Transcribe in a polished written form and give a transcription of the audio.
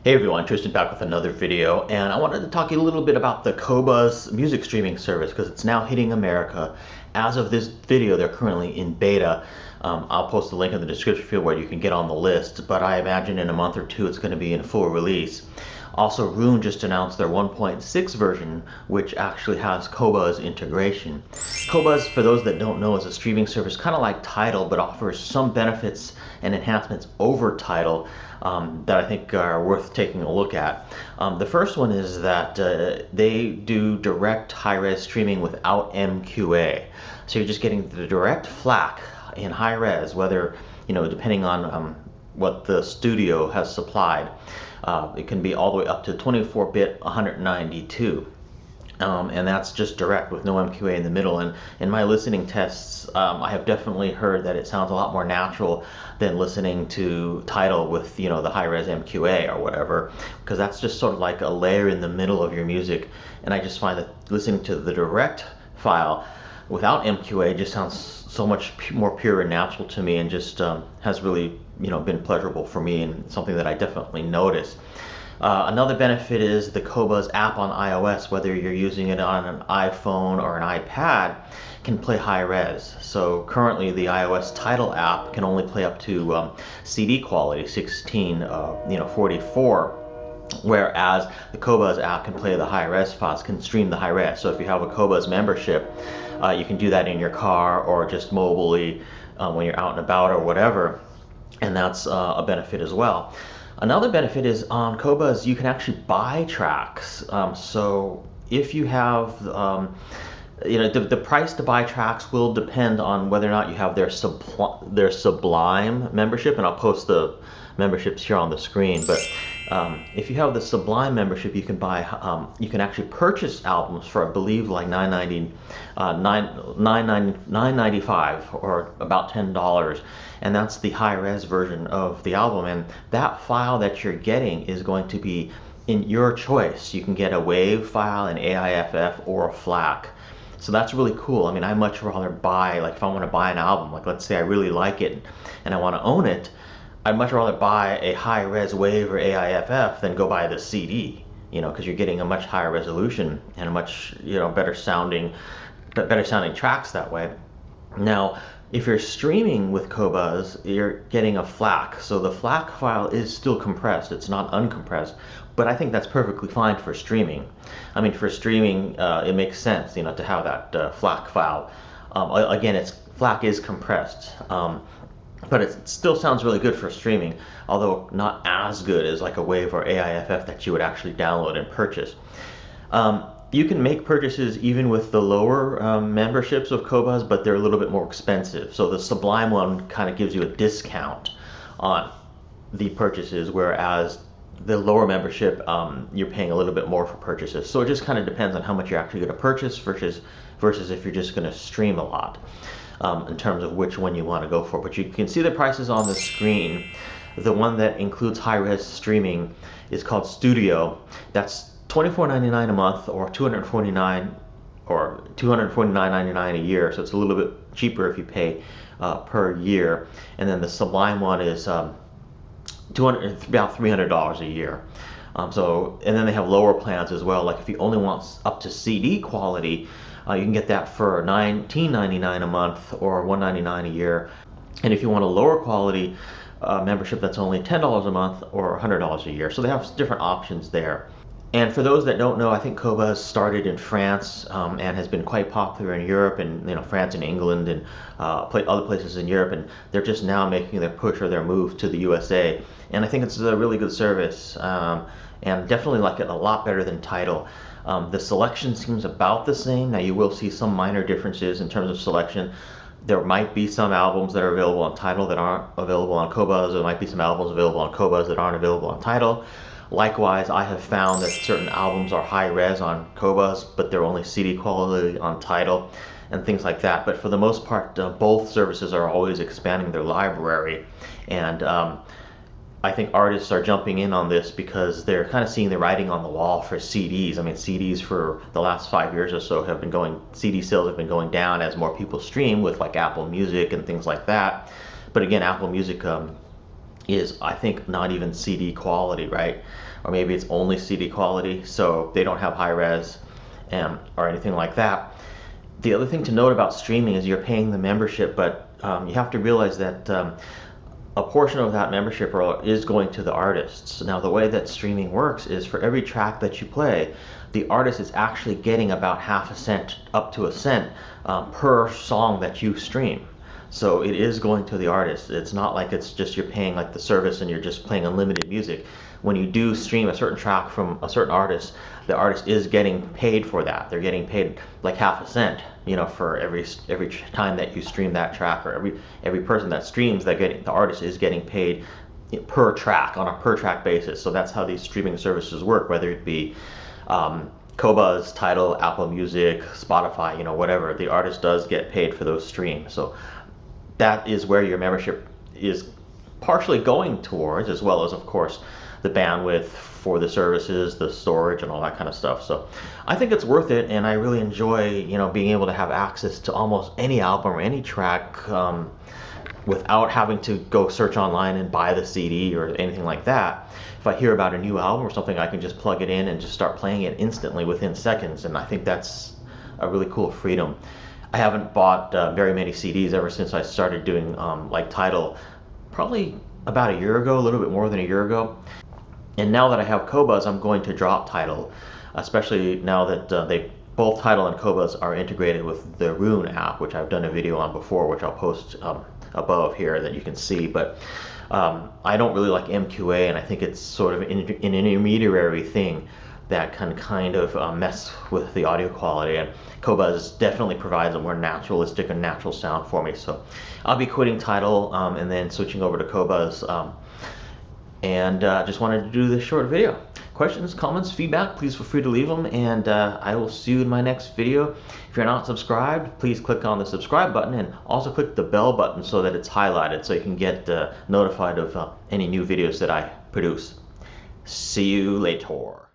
Hey everyone, Tristan back with another video, and I wanted to talk to you a little bit about the Qobuz music streaming service because it's now hitting America. As of this video, they're currently in beta. I'll post a link in the description field where you can get on the list, but I imagine in a month or two it's going to be in full release. Also, Roon just announced their 1.6 version, which actually has Qobuz integration. Qobuz, for those that don't know, is a streaming service kind of like Tidal, but offers some benefits and enhancements over Tidal that I think are worth taking a look at. The first one is that they do direct high-res streaming without MQA. So you're just getting the direct FLAC in high-res, whether, depending on what the studio has supplied. It can be all the way up to 24-bit 192. And that's just direct with no MQA in the middle. And in my listening tests, I have definitely heard that it sounds a lot more natural than listening to Tidal with the high-res MQA or whatever, because that's just sort of like a layer in the middle of your music. And I just find that listening to the direct file without MQA just sounds so much more pure and natural to me, and just has really been pleasurable for me, and something that I definitely notice. Another benefit is the Qobuz app on iOS, whether you're using it on an iPhone or an iPad, can play high res. So currently the iOS Tidal app can only play up to CD quality 1644. Whereas the Qobuz app can play the high-res files, can stream the high-res. So if you have a Qobuz membership, you can do that in your car or just mobilely when you're out and about or whatever, and that's a benefit as well. Another benefit is on Qobuz you can actually buy tracks. So if you have, the price to buy tracks will depend on whether or not you have their Sublime membership, and I'll post the memberships here on the screen. But if you have the Sublime membership, you can buy, you can actually purchase albums for, I believe, like $9.95 or about $10, and that's the high-res version of the album. And that file that you're getting is going to be in your choice. You can get a WAV file, an AIFF, or a FLAC. So that's really cool. I mean, I much rather buy, like if I want to buy an album, like let's say I really like it and I want to own it, I'd much rather buy a high-res WAV or AIFF than go buy the CD, because you're getting a much higher resolution and a much, better sounding tracks that way. Now, if you're streaming with Qobuz, you're getting a FLAC. So the FLAC file is still compressed. It's not uncompressed, but I think that's perfectly fine for streaming. I mean, for streaming, it makes sense, to have that FLAC file. Again, FLAC is compressed. But it still sounds really good for streaming, although not as good as like a WAV or AIFF that you would actually download and purchase. You can make purchases even with the lower memberships of Qobuz, but they're a little bit more expensive. So the Sublime one kind of gives you a discount on the purchases, whereas the lower membership, you're paying a little bit more for purchases. So it just kind of depends on how much you're actually going to purchase versus if you're just going to stream a lot. In terms of which one you want to go for. But you can see the prices on the screen. The one that includes high-res streaming is called Studio. That's $24.99 a month, or $249.99 a year. So it's a little bit cheaper if you pay per year. And then the Sublime one is about $300 a year. And then they have lower plans as well. Like if you only want up to CD quality, you can get that for $19.99 a month or $199 a year. And if you want a lower quality membership, that's only $10 a month or $100 a year. So they have different options there. And for those that don't know, I think Qobuz started in France and has been quite popular in Europe, and France and England and other places in Europe, and they're just now making their push or their move to the USA. And I think it's a really good service, and definitely like it a lot better than Tidal. The selection seems about the same. Now you will see some minor differences in terms of selection. There might be some albums that are available on Tidal that aren't available on Qobuz. There might be some albums available on Qobuz that aren't available on Tidal. Likewise, I have found that certain albums are high res on Qobuz, but they're only CD quality on Tidal, and things like that. But for the most part, both services are always expanding their library, and I think artists are jumping in on this because they're kind of seeing the writing on the wall for CDs. I mean, CDs for the last 5 years or so CD sales have been going down as more people stream with like AppleMusic and things like that. But again, AppleMusic is, I think, not even CD quality, right? Or maybe it's only CD quality, so they don't have high res or anything like that. The other thing to note about streaming is you're paying the membership, but you have to realize that a portion of that membership is going to the artists. Now, the way that streaming works is for every track that you play, the artist is actually getting about half a cent up to a cent per song that you stream. So it is going to the artist. It's not like it's just you're paying like the service and you're just playing unlimited music. When you do stream a certain track from a certain artist, the artist is getting paid for that. They're getting paid like half a cent, you know, for every time that you stream that track, or every person that streams, the artist is getting paid per track on a per track basis. So that's how these streaming services work, whether it be Qobuz, Tidal, AppleMusic, Spotify, you know, whatever. The artist does get paid for those streams. So that is where your membership is partially going towards, as well as, of course, the bandwidth for the services, the storage, and all that kind of stuff. So I think it's worth it, and I really enjoy, you know, being able to have access to almost any album or any track without having to go search online and buy the CD or anything like that. If I hear about a new album or something, I can just plug it in and just start playing it instantly within seconds, and I think that's a really cool freedom. I haven't bought very many CDs ever since I started doing like Tidal, probably about a year ago, a little bit more than a year ago. And now that I have Qobuz, I'm going to drop Tidal, especially now that both Tidal and Qobuz are integrated with the Rune app, which I've done a video on before, which I'll post above here that you can see. But I don't really like MQA, and I think it's sort of an intermediary thing that can kind of mess with the audio quality, and Qobuz definitely provides a more naturalistic and natural sound for me. So I'll be quitting Tidal and then switching over to Qobuz, and just wanted to do this short video. Questions, comments, feedback, please feel free to leave them, and I will see you in my next video. If you're not subscribed, please click on the subscribe button, and also click the bell button so that it's highlighted so you can get notified of any new videos that I produce. See you later.